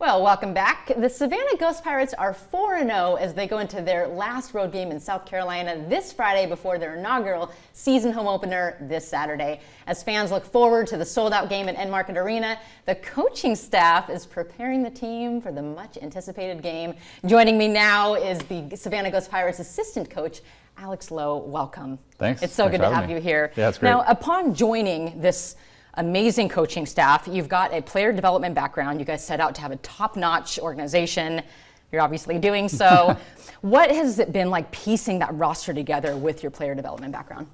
Well, welcome back. The Savannah Ghost Pirates are 4-0 as they go into their last road game in South Carolina this Friday before their inaugural season home opener this Saturday. As fans look forward to the sold-out game at Enmarket Arena, the coaching staff is preparing the team for the much-anticipated game. Joining me now is the Savannah Ghost Pirates assistant coach, Alex Lowe. Welcome. Thanks. It's so good to have you here. Yeah, it's great. Now, upon joining this amazing coaching staff, you've got a player development background. You guys set out to have a top-notch organization. You're obviously doing so. What has it been like piecing that roster together with your player development background?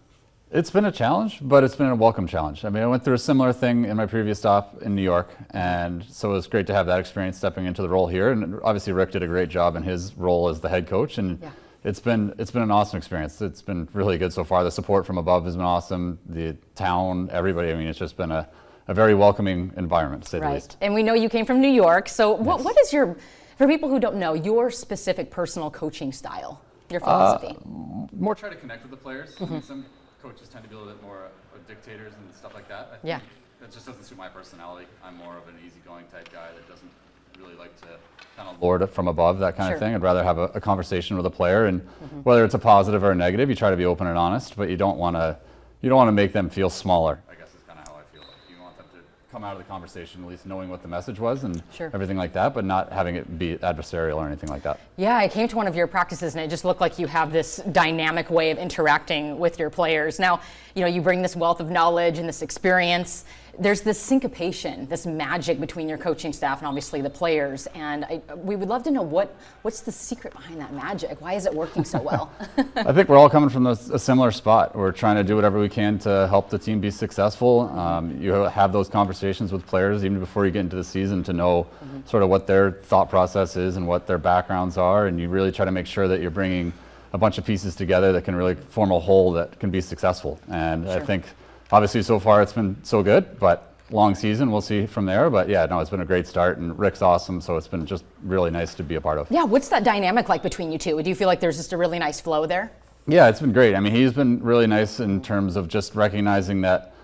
It's been a challenge, but it's been a welcome challenge. I mean, I went through a similar thing in my previous stop in New York, and so it was great to have that experience stepping into the role here. And obviously Rick did a great job in his role as the head coach, and yeah. It's been an awesome experience. It's been really good so far. The support from above has been awesome. The town, everybody. I mean, it's just been a very welcoming environment, to say the least. And we know you came from New York. So what is for people who don't know, your specific personal coaching style, your philosophy? More try to connect with the players. I mean, some coaches tend to be a little bit more dictators and stuff like that. I think that just doesn't suit my personality. I'm more of an easygoing type guy that doesn't really like to kind of lord it from above, that kind of thing. I'd rather have a conversation with a player, and whether it's a positive or a negative, you try to be open and honest, but you don't want to make them feel smaller, I guess is kind of how I feel. Like you want them to come out of the conversation at least knowing what the message was and everything like that, but not having it be adversarial or anything like that. Yeah, I came to one of your practices and it just looked like you have this dynamic way of interacting with your players. Now, you bring this wealth of knowledge and this experience. There's this syncopation, this magic between your coaching staff and obviously the players, and we would love to know what's the secret behind that magic? Why is it working so well? I think we're all coming from a similar spot. We're trying to do whatever we can to help the team be successful. You have those conversations with players even before you get into the season to know sort of what their thought process is and what their backgrounds are, and you really try to make sure that you're bringing a bunch of pieces together that can really form a whole that can be successful. And I think obviously so far it's been so good, but long season, we'll see from there. But yeah, no, it's been a great start, and Rick's awesome, so it's been just really nice to be a part of. Yeah, what's that dynamic like between you two? Do you feel like there's just a really nice flow there? Yeah, it's been great. I mean, he's been really nice in terms of just recognizing that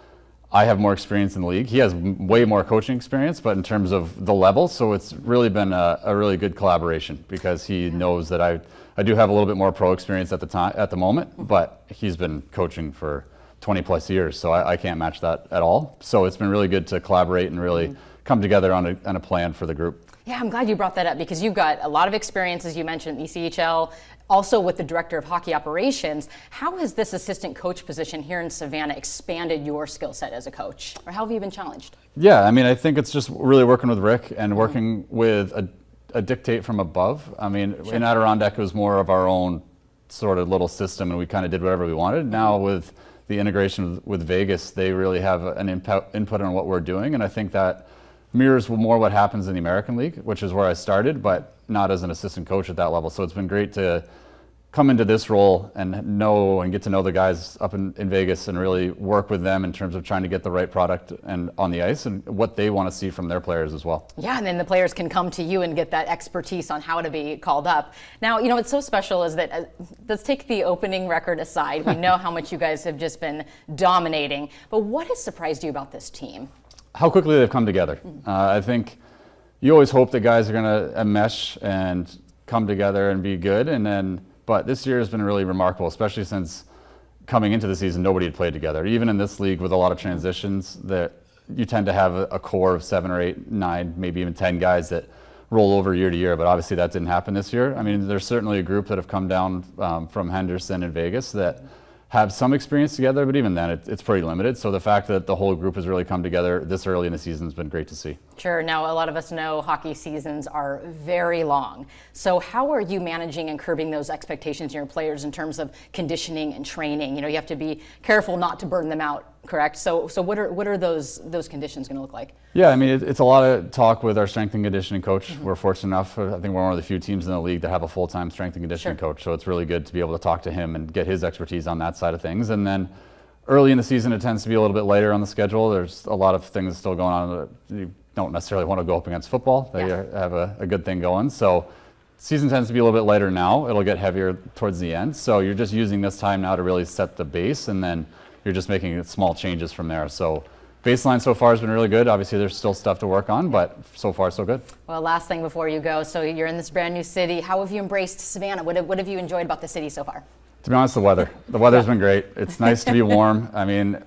I have more experience in the league. He has way more coaching experience, but in terms of the level, so it's really been a really good collaboration because he knows that I do have a little bit more pro experience at the moment, but he's been coaching for 20 plus years, so I can't match that at all. So it's been really good to collaborate and really come together on a plan for the group. Yeah, I'm glad you brought that up because you've got a lot of experience, as you mentioned, in ECHL, also with the Director of Hockey Operations. How has this assistant coach position here in Savannah expanded your skill set as a coach, or how have you been challenged? Yeah, I mean, I think it's just really working with Rick and working with a dictate from above. I mean, in Adirondack, it was more of our own sort of little system, and we kind of did whatever we wanted. Now with the integration with Vegas, they really have an input on what we're doing, and I think that mirrors more what happens in the American League, which is where I started, but not as an assistant coach at that level. So it's been great to come into this role and get to know the guys up in Vegas and really work with them in terms of trying to get the right product and on the ice and what they want to see from their players as well. Yeah, and then the players can come to you and get that expertise on how to be called up. Now, what's so special is that, let's take the opening record aside. We know how much you guys have just been dominating, but what has surprised you about this team? How quickly they've come together. I think you always hope that guys are going to mesh and come together and be good, but this year has been really remarkable, especially since coming into the season, nobody had played together. Even in this league with a lot of transitions, that you tend to have a core of 7 or 8, 9, maybe even 10 guys that roll over year to year, but obviously that didn't happen this year. I mean, there's certainly a group that have come down from Henderson and Vegas that have some experience together, but even then it's pretty limited. So the fact that the whole group has really come together this early in the season has been great to see. Sure. Now, a lot of us know hockey seasons are very long. So how are you managing and curbing those expectations in your players in terms of conditioning and training? You have to be careful not to burn them out, correct? So what are those conditions going to look like? Yeah, I mean, it's a lot of talk with our strength and conditioning coach. We're fortunate enough, I think we're one of the few teams in the league that have a full-time strength and conditioning coach. So it's really good to be able to talk to him and get his expertise on that side of things. And then early in the season, it tends to be a little bit later on the schedule. There's a lot of things still going on that you don't necessarily want to go up against football. They have a good thing going. So season tends to be a little bit later now. It'll get heavier towards the end. So you're just using this time now to really set the base, and then you're just making small changes from there. So baseline so far has been really good. Obviously, there's still stuff to work on, but so far so good. Well, last thing before you go, so you're in this brand new city. How have you embraced Savannah? What have you enjoyed about the city so far? To be honest, the weather. The weather's been great. It's nice to be warm. I mean,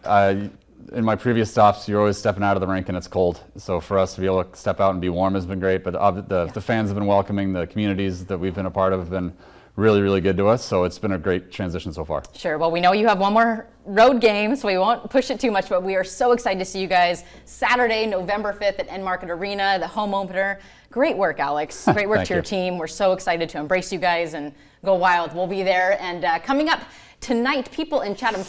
in my previous stops, you're always stepping out of the rink and it's cold. So for us to be able to step out and be warm has been great. But the fans have been welcoming. The communities that we've been a part of have been really, really good to us. So it's been a great transition so far. Sure. Well, we know you have one more road game, so we won't push it too much, but we are so excited to see you guys Saturday, November 5th at Enmarket Arena, the home opener. Great work, Alex. Great work to your team. We're so excited to embrace you guys and go wild. We'll be there. And coming up tonight, people in Chatham